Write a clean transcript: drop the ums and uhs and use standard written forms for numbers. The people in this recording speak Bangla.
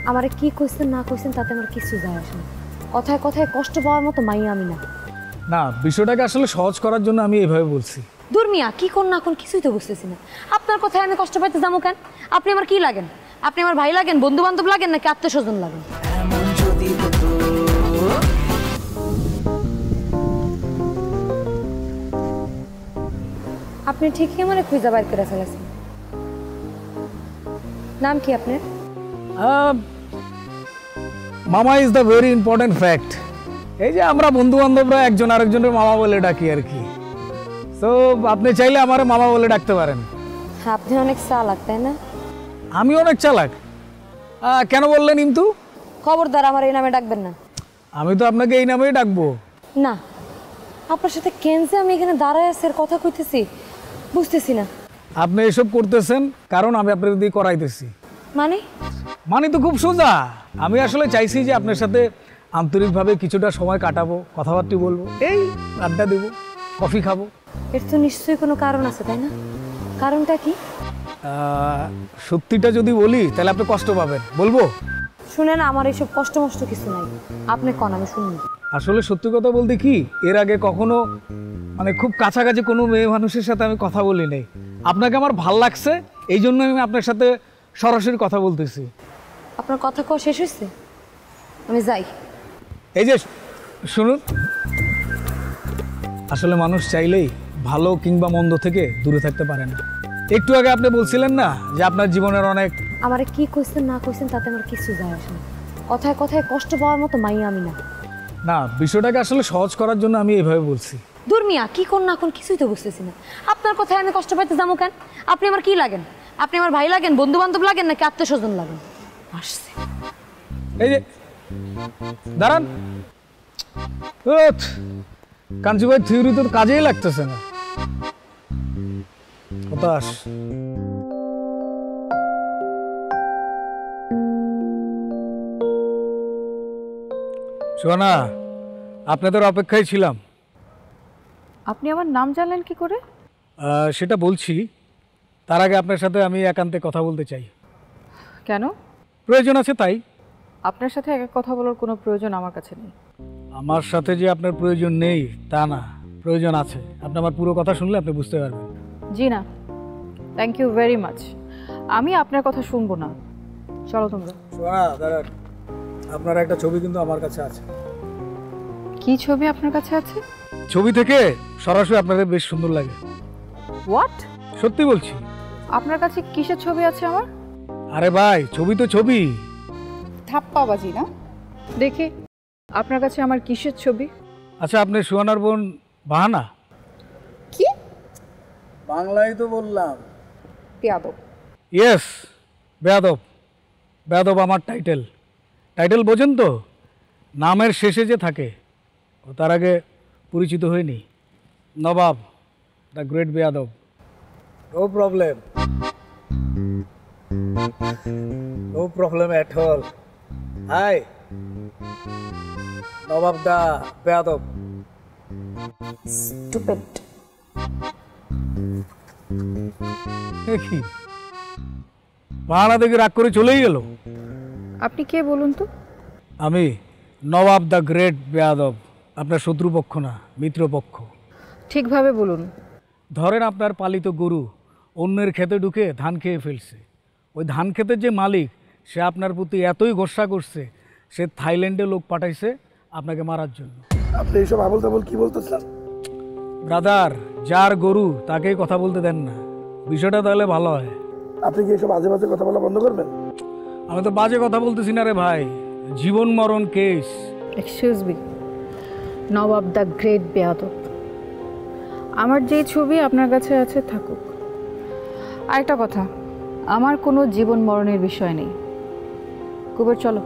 আমারে কি কইছেন না কইছেন তাতে আমার কিছু যায় আসে না। কথায় কথায় কষ্ট পাওয়ার মতো মাইয়া আমি না। না, বিষয়টাকে আসলে সহজ করার জন্য আমি এভাবে বলছি। দূর মিয়া, কি কোন না কোন কিছুই তো বুঝতেছি না। আপনার কথায় আমি কষ্ট পাইতে যাবো কেন? আপনি আমার কি লাগেন? আপনি আমার ভাই লাগেন, বন্ধু বান্ধব লাগেন, নাকি আত্মীয় স্বজন লাগেন? আপনি ঠিকই আমার খুঁজা বাইর করে ফেলেছেন। নাম কি আপনার? মামা is the very important fact. এই যে আমরা বন্ধু বান্ধবরা একজন আরেকজনের মামা বলে ডাকি আর কি। তো আপনি চাইলে আমার মামা বলে ডাকতে পারেন। আপনি অনেক চালাক, তাই না? আমি অনেক চালাক? কেন বললেন ইন্তু? খবরদার আমার এই নামে ডাকবেন না। আমি তো আপনাকে এই নামেই ডাকবো। না, আপনার সাথে কেন যে আমি এখানে দাঁড়ায় আছি আর কথা কইতেছি বুঝতেছি না। আপনি এসব করতেছেন কারণ আমি আপনার দিয়ে করাইতেছি। মানে তো খুব সোজা। আমি আসলে চাইছি যে আপনার সাথে আন্তরিকভাবে কিছুটা সময় কাটাবো, কথাবার্তা বলবো, এই আড্ডা দেবো, কফি খাবো। এর তো নিশ্চয়ই কোনো কারণ আছে, তাই না? কারণটা কি? সত্যিটা যদি বলি তাহলে আপনি কষ্ট পাবেন। বলবো? শুনেন, আমার এইসব কষ্ট মষ্ট কিছু নাই, আপনি কন, আমি শুনুন। আসলে সত্যি কথা বলতে কি, এর আগে কখনো মানে খুব কাছাকাছি কোনো মেয়ে মানুষের সাথে আমি কথা বলি নাই। আপনাকে আমার ভাল লাগছে, এই জন্য আমি আপনার সাথে সরাসরি কথা বলতেছি। আপনার কথা কও শেষ হয়েছে? আমি যাই। এই যে শুনুন, আসলে মানুষ চাইলেই ভালো কিংবা মন্দ থেকে দূরে থাকতে পারে না। একটু আগে আপনি বলছিলেন না যে আপনার জীবনের অনেক... আমারে কি কইছেন না কইছেন তাতে আমার কিছু যায় আসে না। কথায় কথায় কষ্ট পাওয়ার মতো মাইয়া আমি না। না, বিষয়টাকে আসলে সহজ করার জন্য আমি এভাবে বলছি। দূর মিয়া, কি কোন না কোন কিছুই তো বুঝতেছি না। আপনার কথায় আমি কষ্ট পাইতে যাবো কেন? আপনি আমার কি লাগেন? আপনি আমার ভাই লাগেন, বন্ধু বান্ধব লাগেন, নাকি আত্মীয় স্বজন লাগেন? আসছে। এই যে দাঁড়ান, কাঞ্চু ভাই থিওরি তোর কাজেই লাগতেছে না। হতাশ। শোনা, আপনাদের অপেক্ষায় ছিলাম। আপনি আমার নাম জানলেন কি করে? সেটা বলছি, তার আগে আপনার সাথে আমি একান্তে কথা বলতে চাই। কেন? প্রয়োজন আছে তাই। আপনার সাথে একা কথা বলার কোনো প্রয়োজন আমার কাছে নেই। আমার সাথে যে আপনার প্রয়োজন নেই তা না, প্রয়োজন আছে। আপনি আমার পুরো কথা শুনলে আপনি বুঝতে পারবেন। জি না, থ্যাংক ইউ ভেরি মাচ। আমি আপনার কথা শুনবো না। চলো তোমরা। শোনা দাঁড়ান, আপনার একটা ছবি কিন্তু আমার কাছে আছে। কি ছবি আপনার কাছে আছে? ছবি থেকে সরাসরি আপনাদের বেশ সুন্দর লাগে। হোয়াট? সত্যি বলছি। আপনার কাছে কিসের ছবি আছে আমার? আরে ভাই, ছবি তো ছবি। ধাপ্পাবাজি না? দেখি আপনার কাছে আমার কিসের ছবি? আচ্ছা, আপনি সুহানার বোন বাহানা? কি? বাংলায় তো বললাম। বেয়াদব। ইয়েস, বেয়াদব। বেয়াদব আমার টাইটেল। টাইটেল বোঝেন তো? নামের শেষে যে থাকে, ও তার আগে পরিচিত হয়নি। নবাব, দ্য গ্রেট বেয়াদব। No problem, no problem at all. Hi, Nawab the বেয়াদব। স্টুপিড। কি বাহানা দেখে রাগ করে চলেই গেল? আপনি কে বলুন তো? আমি নবাব দ্য গ্রেট বেয়াদব। আপনার শত্রুপক্ষ না, মিত্রপক্ষ। ঠিকভাবে বলুন। ধরেন আপনার পালিত গরু অন্যের খেতে ঢুকে ধান খেয়ে ফেলছে। ওই ধান খেতের যে মালিক, সে আপনার প্রতি এতই গোসা করছে, সে থাইল্যান্ডে লোক পাঠাইছে আপনাকে মারার জন্য। আপনি এইসব আবল তাবল কি বলতেছেন? ব্রাদার, যার গরু তাকেই কথা বলতে দেন না। বিষয়টা তাহলে ভালো হয়। আপনি কি এইসব আজে বাজে কথা বলা বন্ধ করবেন? আমি তো বাজে কথা বলতেছি না রে ভাই, জীবন মরণ case. Excuse me, Nawab the great বেয়াদব। আমার যেই ছবি আপনার কাছে আছে থাকুক। আরেকটা কথা, আমার কোনো জীবন মরণের বিষয় নেই। কুবের চলো।